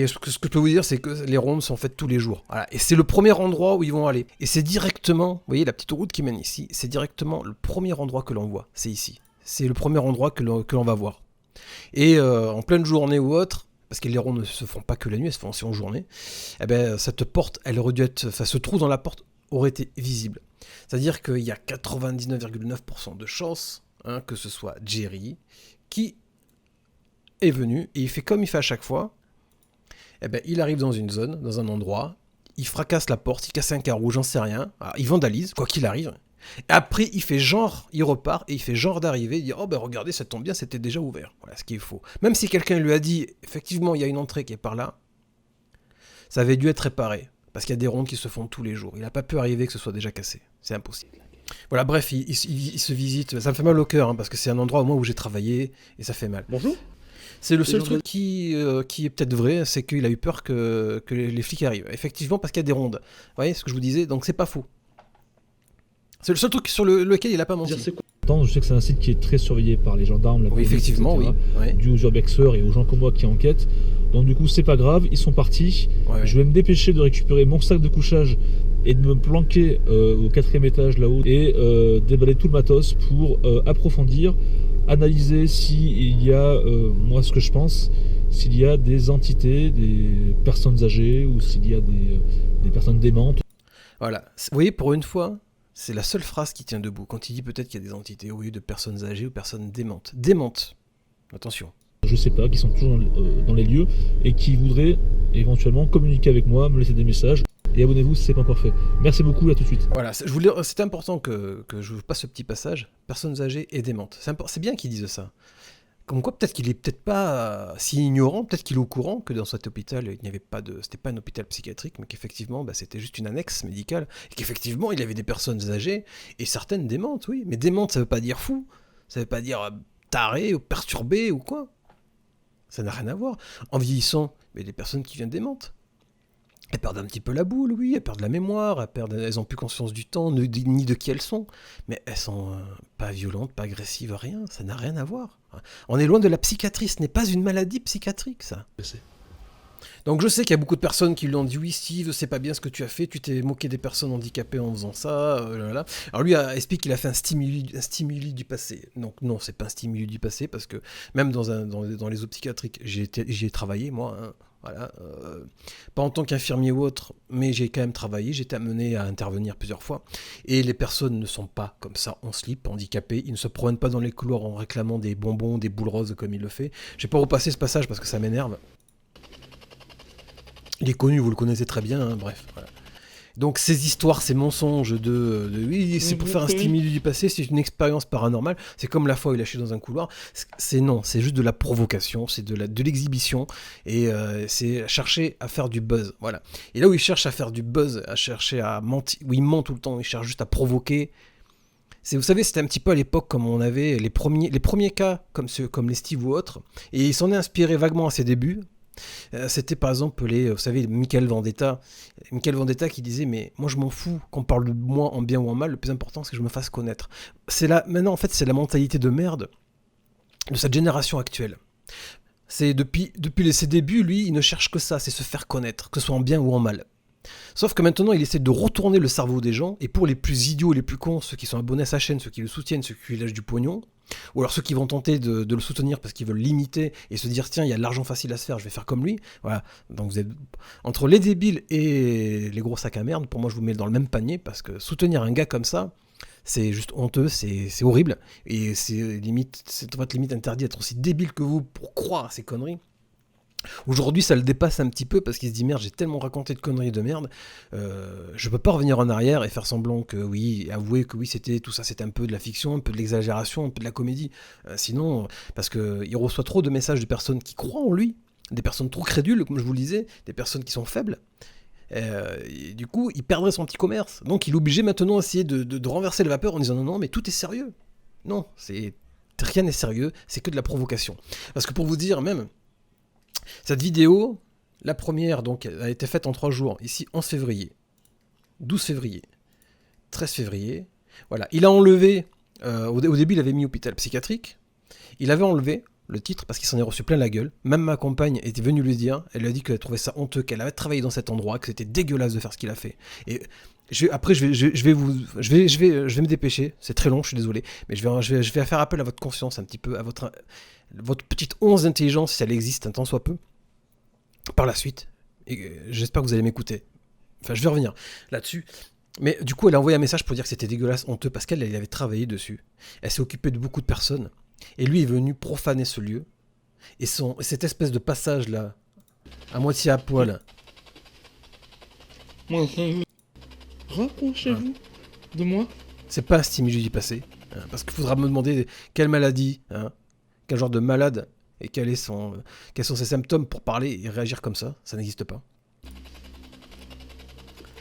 ce que je peux vous dire, c'est que les rondes sont faites tous les jours. Voilà. Et c'est le premier endroit où ils vont aller. Et c'est directement, vous voyez la petite route qui mène ici, c'est directement le premier endroit que l'on voit. C'est ici. C'est le premier endroit que l'on va voir. Et en pleine journée ou autre, parce que les rondes ne se font pas que la nuit, elles se font aussi en journée, eh ben, cette porte, elle aurait dû être, enfin, ce trou dans la porte aurait été visible. C'est-à-dire qu'il y a 99,9% de chances que ce soit Jerry qui est venu, et il fait comme il fait à chaque fois. Eh ben, il arrive dans une zone, dans un endroit, il fracasse la porte, il casse un carreau, j'en sais rien, alors, il vandalise, quoi qu'il arrive. Et après, il fait genre, il repart, et il fait genre d'arriver, il dit « Oh ben regardez, ça tombe bien, c'était déjà ouvert. » Voilà, ce qui est faux. Même si quelqu'un lui a dit « Effectivement, il y a une entrée qui est par là », ça avait dû être réparé, parce qu'il y a des rondes qui se font tous les jours. Il n'a pas pu arriver que ce soit déjà cassé. C'est impossible. Voilà, bref, il se visite. Ça me fait mal au cœur, hein, parce que c'est un endroit au moins où j'ai travaillé, et ça fait mal.
Bonjour.
C'est le seul truc qui est peut-être vrai, c'est qu'il a eu peur que les flics arrivent. Effectivement, parce qu'il y a des rondes. Vous voyez ce que je vous disais, donc c'est pas faux. C'est le seul truc sur lequel il a pas menti.
Je sais que c'est un site qui est très surveillé par les gendarmes, la police,
effectivement,
etc.,
oui.
dû aux urbexeurs et aux gens comme moi qui enquêtent. Donc du coup, c'est pas grave, ils sont partis.
Ouais.
Je vais me dépêcher de récupérer mon sac de couchage et de me planquer au 4e étage là-haut et déballer tout le matos pour approfondir analyser s'il y a, moi ce que je pense, s'il y a des entités, des personnes âgées ou s'il y a des personnes démentes.
Voilà. Vous voyez, pour une fois, c'est la seule phrase qui tient debout. Quand il dit peut-être qu'il y a des entités au lieu de personnes âgées ou personnes démentes. Démentes. Attention.
Je sais pas, qui sont toujours dans les lieux et qui voudraient éventuellement communiquer avec moi, me laisser des messages. Et abonnez-vous si ce n'est pas encore fait. Merci beaucoup, à tout de suite.
Voilà, c'est important que je vous passe ce petit passage. Personnes âgées et démentes. C'est bien qu'ils disent ça. Comme quoi, peut-être qu'il est peut-être pas si ignorant, peut-être qu'il est au courant que dans cet hôpital, il n'y avait pas de, c'était pas un hôpital psychiatrique, mais qu'effectivement, c'était juste une annexe médicale, et qu'effectivement, il y avait des personnes âgées et certaines démentes, oui. Mais démente, ça veut pas dire fou, ça veut pas dire taré ou perturbé ou quoi. Ça n'a rien à voir. En vieillissant, il y a des personnes qui viennent démentes. Elles perdent un petit peu la boule, oui, elles perdent la mémoire, elles n'ont plus conscience du temps, ni de qui elles sont. Mais elles sont pas violentes, pas agressives, rien, ça n'a rien à voir. On est loin de la psychiatrie, ce n'est pas une maladie psychiatrique, ça. Donc je sais qu'il y a beaucoup de personnes qui lui ont dit « Oui, Steve, c'est pas bien ce que tu as fait, tu t'es moqué des personnes handicapées en faisant ça. Là. » Alors lui explique qu'il a fait un stimuli du passé. Donc non, c'est pas un stimuli du passé, parce que même dans les eaux psychiatriques, j'y ai travaillé, moi, hein. Voilà, pas en tant qu'infirmier ou autre, mais j'ai quand même travaillé, j'ai été amené à intervenir plusieurs fois. Et les personnes ne sont pas comme ça, en slip, handicapées, ils ne se promènent pas dans les couloirs en réclamant des bonbons, des boules roses comme il le fait. Je vais pas repasser ce passage parce que ça m'énerve. Il est connu, vous le connaissez très bien, hein, bref. Voilà. Donc ces histoires, ces mensonges de oui, c'est pour faire un stimuli du passé, c'est une expérience paranormale, c'est comme la fois où il a lâché dans un couloir, c'est juste de la provocation, c'est de l'exhibition, et c'est chercher à faire du buzz, voilà. Et là où il cherche à faire du buzz, à chercher à mentir, où il ment tout le temps, il cherche juste à provoquer, vous savez, c'était un petit peu à l'époque comme on avait les premiers cas, comme les Steve ou autres, et il s'en est inspiré vaguement à ses débuts. C'était par exemple vous savez, Michael Vendetta qui disait mais moi je m'en fous qu'on parle de moi en bien ou en mal, le plus important c'est que je me fasse connaître. Maintenant en fait c'est la mentalité de merde de cette génération actuelle. C'est depuis ses débuts, lui il ne cherche que ça, c'est se faire connaître, que ce soit en bien ou en mal. Sauf que maintenant il essaie de retourner le cerveau des gens, et pour les plus idiots, les plus cons, ceux qui sont abonnés à sa chaîne, ceux qui le soutiennent, ceux qui lui lâchent du pognon, ou alors ceux qui vont tenter de le soutenir parce qu'ils veulent l'imiter et se dire tiens il y a de l'argent facile à se faire, je vais faire comme lui, voilà. Donc vous êtes entre les débiles et les gros sacs à merde, pour moi je vous mets dans le même panier, parce que soutenir un gars comme ça, c'est juste honteux, c'est horrible, et c'est votre limite interdit d'être aussi débile que vous pour croire à ces conneries. Aujourd'hui, ça le dépasse un petit peu parce qu'il se dit merde, j'ai tellement raconté de conneries de merde, je peux pas revenir en arrière et faire semblant que oui, avouer que oui, tout ça, c'était un peu de la fiction, un peu de l'exagération, un peu de la comédie. Sinon, parce que il reçoit trop de messages de personnes qui croient en lui, des personnes trop crédules, comme je vous le disais, des personnes qui sont faibles. Et du coup, il perdrait son petit commerce. Donc, il est obligé maintenant d'essayer de renverser la vapeur en disant non, mais tout est sérieux. Non, rien n'est sérieux, c'est que de la provocation. Parce que pour vous dire même. Cette vidéo, la première, donc, a été faite en 3 jours, ici 11 février, 12 février, 13 février. Voilà, il a enlevé, au début il avait mis hôpital psychiatrique, il avait enlevé le titre parce qu'il s'en est reçu plein la gueule. Même ma compagne était venue lui dire, elle lui a dit qu'elle trouvait ça honteux, qu'elle avait travaillé dans cet endroit, que c'était dégueulasse de faire ce qu'il a fait. Et après je vais me dépêcher, c'est très long, je suis désolé, mais je vais faire appel à votre conscience un petit peu, à votre petite once d'intelligence, si elle existe un tant soit peu, par la suite. Et j'espère que vous allez m'écouter. Enfin, je vais revenir là-dessus. Mais du coup, elle a envoyé un message pour dire que c'était dégueulasse, honteux, parce qu'elle avait travaillé dessus. Elle s'est occupée de beaucoup de personnes. Et lui est venu profaner ce lieu. Et cette espèce de passage-là, à moitié à poil.
Moi, rapprochez-vous de moi.
C'est pas un stimuli du passé. Hein, parce qu'il faudra me demander quelle maladie, hein, quel genre de malade, et quels sont ses symptômes pour parler et réagir comme ça. Ça n'existe pas.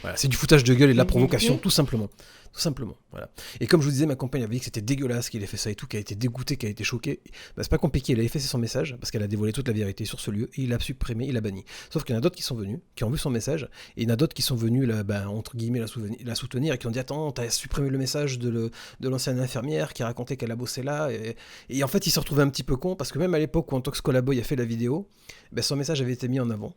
Voilà, c'est du foutage de gueule et de la provocation, tout simplement. Tout simplement, voilà. Et comme je vous disais, ma compagne avait dit que c'était dégueulasse qu'il ait fait ça et tout, qu'elle a été dégoûtée, qu'elle a été choquée. C'est pas compliqué, elle a effacé son message, parce qu'elle a dévoilé toute la vérité sur ce lieu, et il a supprimé, il a banni. Sauf qu'il y en a d'autres qui sont venus, qui ont vu son message, et il y en a d'autres qui sont venus, là, entre guillemets, la soutenir, et qui ont dit attends, t'as supprimé le message de l'ancienne infirmière qui racontait qu'elle a bossé là, et en fait, il s'est retrouvé un petit peu con, parce que même à l'époque où Antox Colaboy a fait la vidéo, son message avait été mis en avant.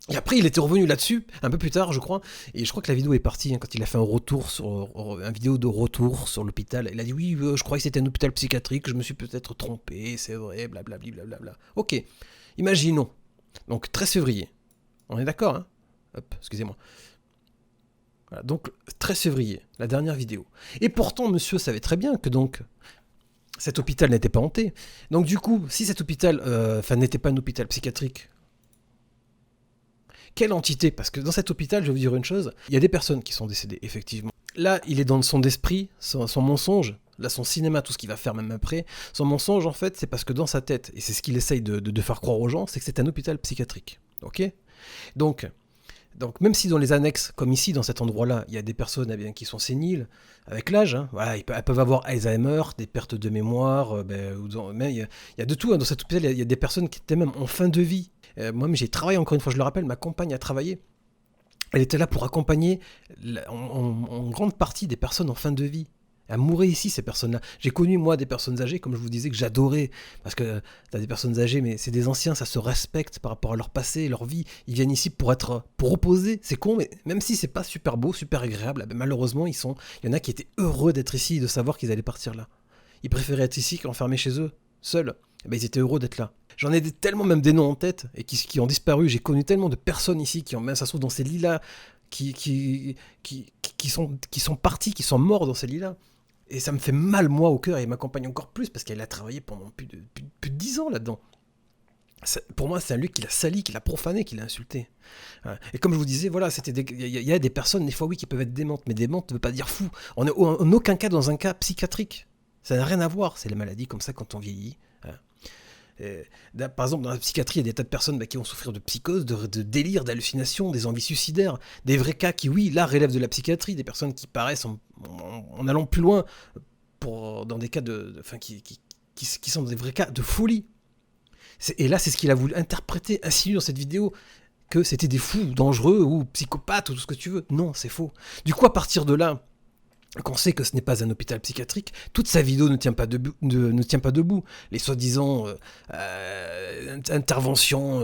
Et après, il était revenu là-dessus, un peu plus tard, je crois, et je crois que la vidéo est partie, hein, quand il a fait un vidéo de retour sur l'hôpital. Il a dit, oui, je croyais que c'était un hôpital psychiatrique, je me suis peut-être trompé, c'est vrai, blablabla, blablabla. Ok, imaginons. Donc, 13 février. On est d'accord, hein? Hop, excusez-moi. Voilà, donc, 13 février, la dernière vidéo. Et pourtant, monsieur savait très bien que donc, cet hôpital n'était pas hanté. Donc, du coup, si cet hôpital, n'était pas un hôpital psychiatrique, quelle entité? Parce que dans cet hôpital, je vais vous dire une chose, il y a des personnes qui sont décédées, effectivement. Là, il est dans son esprit, son mensonge, là, son cinéma, tout ce qu'il va faire même après, son mensonge, en fait, c'est parce que dans sa tête, et c'est ce qu'il essaye de faire croire aux gens, c'est que c'est un hôpital psychiatrique. Ok? Donc, même si dans les annexes, comme ici, dans cet endroit-là, il y a des personnes eh bien, qui sont séniles, avec l'âge, hein, voilà, elles peuvent avoir Alzheimer, des pertes de mémoire, mais il y a de tout. Hein, dans cet hôpital, il y a des personnes qui étaient même en fin de vie. Moi-même, j'ai travaillé, encore une fois, je le rappelle, ma compagne a travaillé. Elle était là pour accompagner en grande partie des personnes en fin de vie. Elles mouraient ici, ces personnes-là. J'ai connu, moi, des personnes âgées, comme je vous disais, que j'adorais. Parce que t'as des personnes âgées, mais c'est des anciens, ça se respecte par rapport à leur passé, leur vie. Ils viennent ici pour reposer. C'est con, mais même si c'est pas super beau, super agréable, malheureusement, il y en a qui étaient heureux d'être ici et de savoir qu'ils allaient partir là. Ils préféraient être ici qu'enfermés chez eux, seuls. Ils étaient heureux d'être là. J'en ai tellement même des noms en tête et qui ont disparu. J'ai connu tellement de personnes ici qui ont, même ça se trouve dans ces lits-là, qui sont partis, qui sont morts dans ces lits-là. Et ça me fait mal, moi, au cœur, et ma compagne encore plus, parce qu'elle a travaillé pendant plus de 10 ans là-dedans. Pour moi, c'est un lieu qu'il a sali, qu'il a profané, qu'il a insulté. Et comme je vous disais, voilà, il y a des personnes, des fois, oui, qui peuvent être démentes, mais démentes ne veut pas dire fou. On n'est en aucun cas dans un cas psychiatrique. Ça n'a rien à voir, c'est les maladies comme ça quand on vieillit. Par exemple, dans la psychiatrie, il y a des tas de personnes qui vont souffrir de psychose, de délire, d'hallucination, des envies suicidaires, des vrais cas qui, oui, là, relèvent de la psychiatrie, des personnes qui paraissent, en allant plus loin, dans des cas qui sont des vrais cas de folie. Et là, c'est ce qu'il a voulu interpréter, insinuer dans cette vidéo, que c'était des fous dangereux ou psychopathes ou tout ce que tu veux. Non, c'est faux. Du coup, à partir de là, qu'on sait que ce n'est pas un hôpital psychiatrique, toute sa vidéo ne tient pas debout. Les soi-disant interventions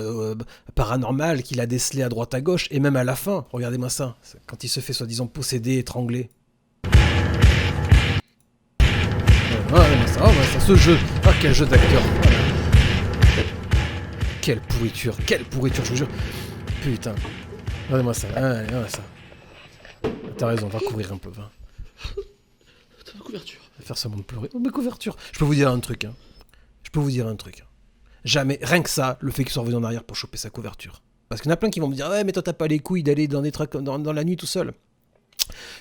paranormales qu'il a décelées à droite à gauche, et même à la fin, regardez-moi ça, quand il se fait soi-disant posséder, étrangler. Ce jeu, quel jeu d'acteur. Quelle pourriture, je vous jure. Putain. Regardez-moi ça, T'as raison, va courir un peu, va.
T'as ma couverture.
Faire semblant de pleurer. Oh, ma couverture. Je peux vous dire un truc. Jamais, rien que ça, le fait qu'il soit revenu en arrière pour choper sa couverture. Parce qu'il y en a plein qui vont me dire, ouais, mais toi t'as pas les couilles d'aller dans des trucs dans la nuit tout seul.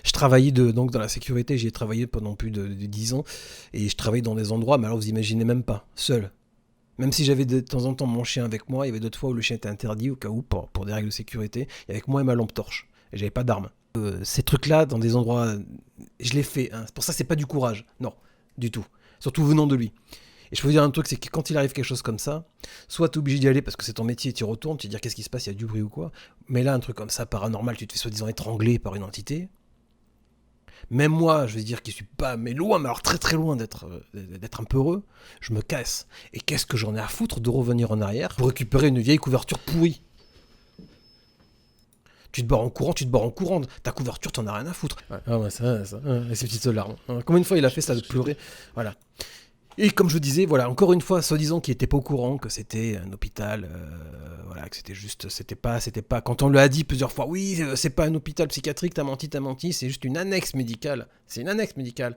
Je travaillais donc dans la sécurité, j'y ai travaillé pendant plus de 10 ans. Et je travaillais dans des endroits, mais alors vous imaginez même pas, seul. Même si j'avais de temps en temps mon chien avec moi, il y avait d'autres fois où le chien était interdit, au cas où, pour des règles de sécurité, et avec moi et ma lampe torche. Et j'avais pas d'armes. Ces trucs-là, dans des endroits, je l'ai fait. Hein. Pour ça, c'est pas du courage. Non, du tout. Surtout venant de lui. Et je peux vous dire un truc, c'est que quand il arrive quelque chose comme ça, soit t'es obligé d'y aller parce que c'est ton métier et tu y retournes, tu te dis qu'est-ce qui se passe, il y a du bruit ou quoi. Mais là, un truc comme ça, paranormal, tu te fais soi-disant étrangler par une entité. Même moi, je veux dire qu'il suis pas, mais loin, mais alors très très loin d'être un peu heureux, je me casse. Et qu'est-ce que j'en ai à foutre de revenir en arrière pour récupérer une vieille couverture pourrie? Tu te barres en courant, ta couverture, t'en as rien à foutre. Et ces petites larmes. Combien de fois il a fait ça de pleurer? Voilà. Et comme je disais, voilà, encore une fois, soi-disant qu'il était pas au courant que c'était un hôpital, que c'était juste, c'était pas, quand on lui a dit plusieurs fois, oui, c'est pas un hôpital psychiatrique, t'as menti, c'est juste une annexe médicale. C'est une annexe médicale.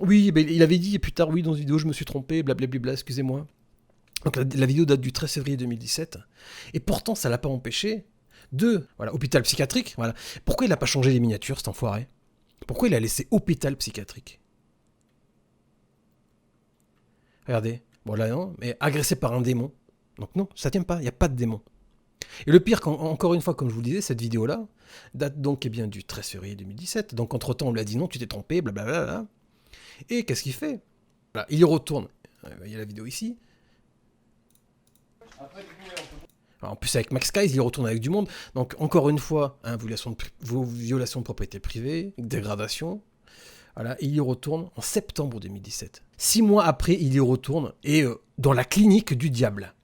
Oui, mais il avait dit, et plus tard, oui, dans une vidéo, je me suis trompé, blablabla, excusez-moi. Donc la vidéo date du 13 février 2017. Et pourtant, ça l'a pas empêché hôpital psychiatrique, voilà. Pourquoi il n'a pas changé les miniatures, cet enfoiré? Pourquoi il a laissé hôpital psychiatrique? Regardez, bon là non, mais agressé par un démon. Donc non, ça tient pas, il n'y a pas de démon. Et le pire, encore une fois, comme je vous le disais, cette vidéo-là date donc bien du 13 février 2017. Donc entre-temps, on lui a dit non, tu t'es trompé, blablabla. Et qu'est-ce qu'il fait? Voilà, il y retourne. Il y a la vidéo ici. Alors, en plus, avec Max Skies, il retourne avec du monde. Donc, encore une fois, violation de propriété privée, dégradation. Voilà, et il y retourne en septembre 2017. 6 mois après, il y retourne, et dans la clinique du diable.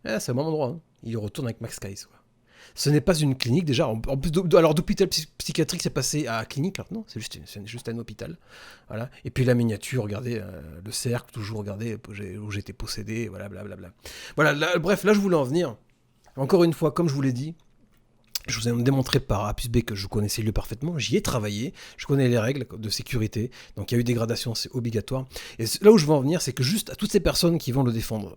C'est au même endroit, hein. Il y retourne avec Max Skies. Ce n'est pas une clinique déjà. En plus, alors d'hôpital psychiatrique, c'est passé à clinique maintenant. C'est juste un hôpital. Voilà. Et puis la miniature, regardez, le cercle, toujours regardez où j'étais possédé, voilà, blablabla. Voilà, bref, là je voulais en venir. Encore une fois, comme je vous l'ai dit, je vous ai démontré par A plus B que je connaissais le lieu parfaitement. J'y ai travaillé, je connais les règles de sécurité. Donc il y a eu dégradation, c'est obligatoire. Et là où je veux en venir, c'est que juste à toutes ces personnes qui vont le défendre.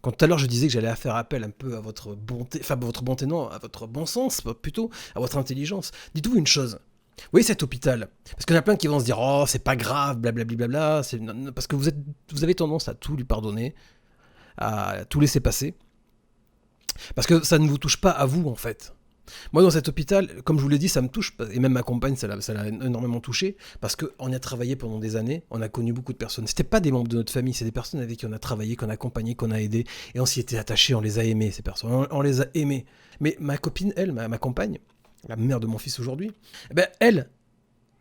Quand tout à l'heure je disais que j'allais faire appel un peu à votre bonté, enfin votre bonté non, à votre bon sens plutôt, à votre intelligence, dites-vous une chose. Vous voyez cet hôpital, parce qu'il y en a plein qui vont se dire oh c'est pas grave, blablabla, parce que vous avez tendance à tout lui pardonner, à tout laisser passer, parce que ça ne vous touche pas à vous en fait. Moi, dans cet hôpital, comme je vous l'ai dit, ça me touche, et même ma compagne, ça l'a énormément touché, parce qu'on y a travaillé pendant des années, on a connu beaucoup de personnes. C'était pas des membres de notre famille, c'est des personnes avec qui on a travaillé, qu'on a accompagné, qu'on a aidé, et on s'y était attaché, on les a aimés, ces personnes, on les a aimés. Mais ma copine, elle, ma compagne, la mère de mon fils aujourd'hui, eh ben,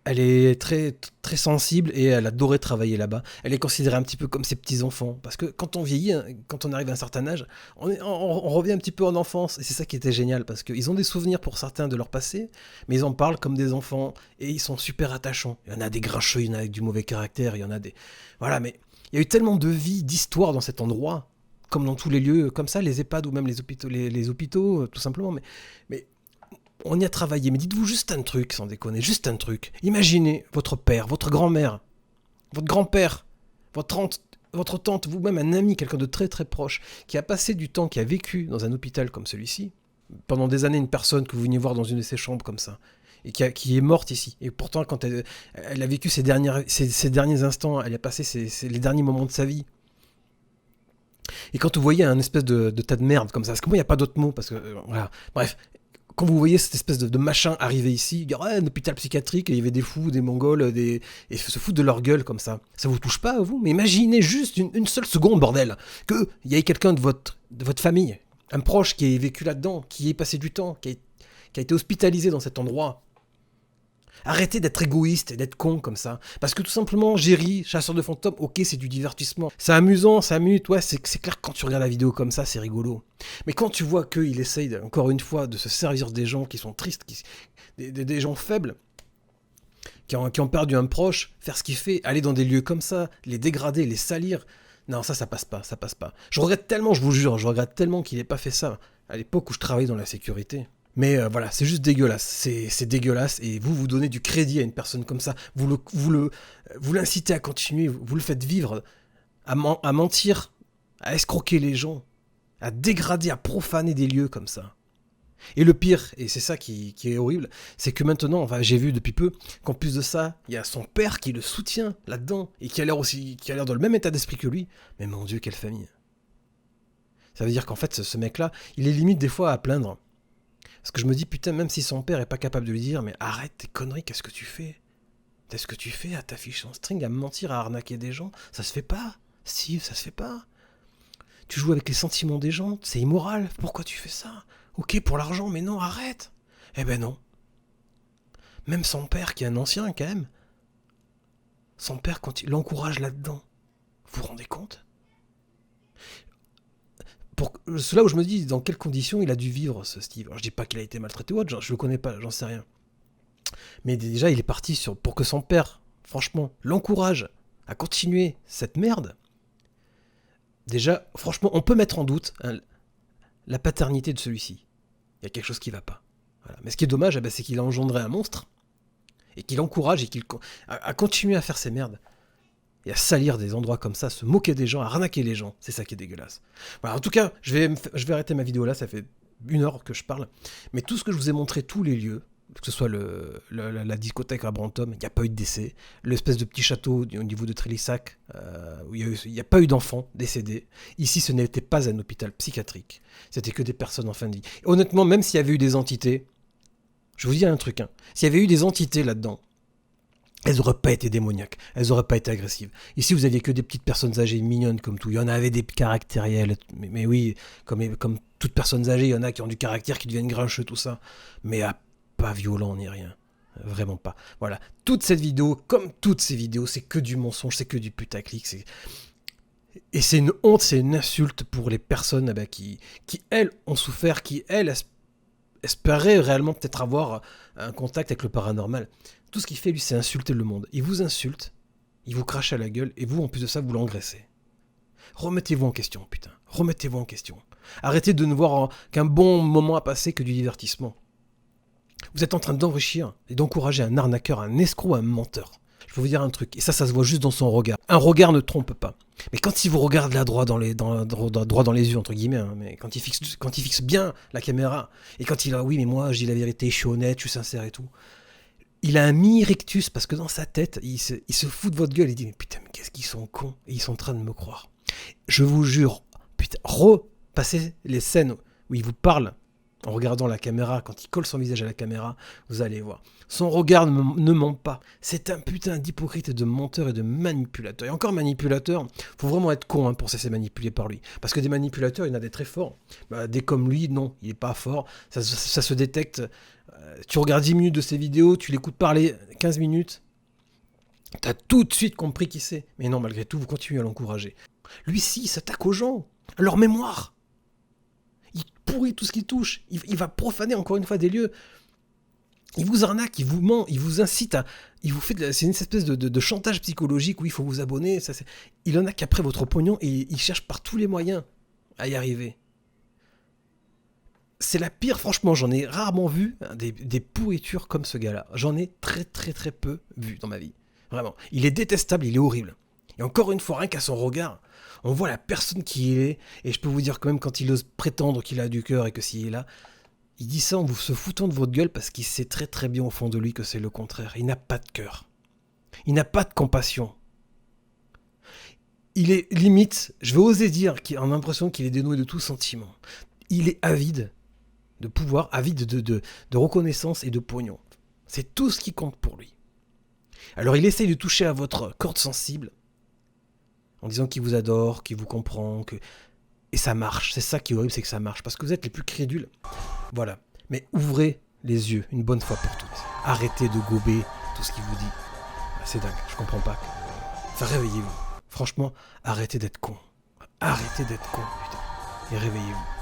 elle est très, très sensible et elle adorait travailler là-bas. Elle est considérée un petit peu comme ses petits-enfants. Parce que quand on vieillit, quand on arrive à un certain âge, on revient un petit peu en enfance. Et c'est ça qui était génial. Parce qu'ils ont des souvenirs pour certains de leur passé, mais ils en parlent comme des enfants. Et ils sont super attachants. Il y en a des grincheux, il y en a avec du mauvais caractère, il y en a des... Voilà, mais il y a eu tellement de vie, d'histoire dans cet endroit, comme dans tous les lieux, comme ça, les EHPAD ou même les hôpitaux, tout simplement. Mais on y a travaillé, mais dites-vous juste un truc, sans déconner, juste un truc. Imaginez votre père, votre grand-mère, votre grand-père, votre tante, vous-même un ami, quelqu'un de très très proche, qui a passé du temps, qui a vécu dans un hôpital comme celui-ci, pendant des années une personne que vous veniez voir dans une de ses chambres comme ça, et qui est morte ici. Et pourtant, quand elle a vécu ces derniers instants, elle a passé les derniers moments de sa vie. Et quand vous voyez un espèce de tas de merde comme ça, parce que moi il n'y a pas d'autre mot, parce que voilà, bref. Quand vous voyez cette espèce de machin arriver ici, dire un hôpital psychiatrique, et il y avait des fous, des mongols, et se foutent de leur gueule comme ça. Ça vous touche pas, vous? Mais imaginez juste une seule seconde, bordel, qu'il y ait quelqu'un de votre famille, un proche qui ait vécu là-dedans, qui ait passé du temps, qui a été hospitalisé dans cet endroit. Arrêtez d'être égoïste et d'être con comme ça. Parce que tout simplement, Jerry, chasseur de fantômes, ok, c'est du divertissement. C'est amusant, ça amuse, ouais, c'est clair que quand tu regardes la vidéo comme ça, c'est rigolo. Mais quand tu vois qu'il essaye, encore une fois, de se servir des gens qui sont tristes, des gens faibles, qui ont perdu un proche, faire ce qu'il fait, aller dans des lieux comme ça, les dégrader, les salir, non, ça passe pas, ça passe pas. Je regrette tellement, je vous jure, qu'il n'ait pas fait ça à l'époque où je travaillais dans la sécurité. Mais voilà, c'est juste dégueulasse, c'est dégueulasse, et vous donnez du crédit à une personne comme ça, vous l'incitez à continuer, vous le faites vivre, à mentir, à escroquer les gens, à dégrader, à profaner des lieux comme ça. Et le pire, et c'est ça qui est horrible, c'est que maintenant, enfin, j'ai vu depuis peu, qu'en plus de ça, il y a son père qui le soutient là-dedans, et qui a l'air dans le même état d'esprit que lui. Mais mon Dieu, quelle famille. Ça veut dire qu'en fait, ce mec-là, il est limite des fois à plaindre. Parce que je me dis, putain, même si son père est pas capable de lui dire, mais arrête tes conneries, qu'est-ce que tu fais? Qu'est-ce que tu fais à t'afficher en string, à mentir, à arnaquer des gens? Ça se fait pas, Steve, ça se fait pas. Tu joues avec les sentiments des gens, c'est immoral, pourquoi tu fais ça? Ok, pour l'argent, mais non, arrête. Eh ben non. Même son père, qui est un ancien quand même, son père, quand il l'encourage là-dedans, vous vous rendez compte? C'est là où je me dis dans quelles conditions il a dû vivre ce Steve. Alors je dis pas qu'il a été maltraité ou autre, je le connais pas, j'en sais rien. Mais déjà il est parti pour que son père, franchement, l'encourage à continuer cette merde. Déjà, franchement, on peut mettre en doute la paternité de celui-ci. Il y a quelque chose qui va pas. Voilà. Mais ce qui est dommage, c'est qu'il a engendré un monstre et qu'il encourage et qu'il a continué à faire ces merdes. Et à salir des endroits comme ça, se moquer des gens, à arnaquer les gens. C'est ça qui est dégueulasse. Voilà, en tout cas, je vais arrêter ma vidéo là, ça fait 1 heure que je parle. Mais tout ce que je vous ai montré, tous les lieux, que ce soit la discothèque à Brantôme, il n'y a pas eu de décès. L'espèce de petit château au niveau de Trélissac, où il n'y a pas eu d'enfants décédés. Ici, ce n'était pas un hôpital psychiatrique. C'était que des personnes en fin de vie. Et honnêtement, même s'il y avait eu des entités, je vous dis un truc, s'il y avait eu des entités là-dedans, elles n'auraient pas été démoniaques, elles n'auraient pas été agressives. Ici, vous aviez que des petites personnes âgées mignonnes comme tout. Il y en avait des caractériels, mais oui, comme toutes personnes âgées, il y en a qui ont du caractère, qui deviennent grincheux, tout ça. Mais pas violent ni rien. Vraiment pas. Voilà. Toute cette vidéo, comme toutes ces vidéos, c'est que du mensonge, c'est que du putaclic. Et c'est une honte, c'est une insulte pour les personnes qui elles, ont souffert, qui, elles, espérer réellement peut-être avoir un contact avec le paranormal. Tout ce qu'il fait, lui, c'est insulter le monde. Il vous insulte, il vous crache à la gueule, et vous, en plus de ça, vous l'engraissez. Remettez-vous en question, putain. Remettez-vous en question. Arrêtez de ne voir qu'un bon moment à passer que du divertissement. Vous êtes en train d'enrichir et d'encourager un arnaqueur, un escroc, un menteur. Je peux vous dire un truc, et ça se voit juste dans son regard. Un regard ne trompe pas. Mais quand il vous regarde là droit dans les yeux, entre guillemets, hein, mais quand il fixe bien la caméra, et quand il a, oui, mais moi, je dis la vérité, je suis honnête, je suis sincère et tout, il a un mini-rictus, parce que dans sa tête, il se fout de votre gueule, il dit, mais putain, mais qu'est-ce qu'ils sont cons, et ils sont en train de me croire. Je vous jure, putain, repassez les scènes où il vous parle, en regardant la caméra, quand il colle son visage à la caméra, vous allez voir. Son regard ne ment pas. C'est un putain d'hypocrite et de menteur et de manipulateur. Et encore manipulateur, faut vraiment être con pour se laisser manipuler par lui. Parce que des manipulateurs, il y en a des très forts. Des comme lui, non, il est pas fort. Ça se détecte. Tu regardes 10 minutes de ses vidéos, tu l'écoutes parler 15 minutes, t'as tout de suite compris qui c'est. Mais non, malgré tout, vous continuez à l'encourager. Lui-ci, il s'attaque aux gens, à leur mémoire. Il pourrit tout ce qu'il touche. Il va profaner encore une fois des lieux. Il vous arnaque, il vous ment, il vous incite à... c'est une espèce de chantage psychologique où il faut vous abonner. Il en a qu'après votre pognon et il cherche par tous les moyens à y arriver. C'est la pire, franchement, j'en ai rarement vu des pourritures comme ce gars-là. J'en ai très très très peu vu dans ma vie. Vraiment. Il est détestable, il est horrible. Et encore une fois, rien qu'à son regard, on voit la personne qui il est. Et je peux vous dire quand même, quand il ose prétendre qu'il a du cœur et que s'il est là, il dit ça en vous se foutant de votre gueule parce qu'il sait très très bien au fond de lui que c'est le contraire. Il n'a pas de cœur. Il n'a pas de compassion. Il est limite, je vais oser dire, qu'il a l'impression qu'il est dénoué de tout sentiment. Il est avide de pouvoir, avide de reconnaissance et de pognon. C'est tout ce qui compte pour lui. Alors il essaye de toucher à votre corde sensible en disant qu'il vous adore, qu'il vous comprend, et ça marche. C'est ça qui est horrible, c'est que ça marche. Parce que vous êtes les plus crédules. Voilà. Mais ouvrez les yeux une bonne fois pour toutes. Arrêtez de gober tout ce qu'il vous dit. C'est dingue, je comprends pas. Enfin, réveillez-vous. Franchement, arrêtez d'être con. Arrêtez d'être con, putain. Et réveillez-vous.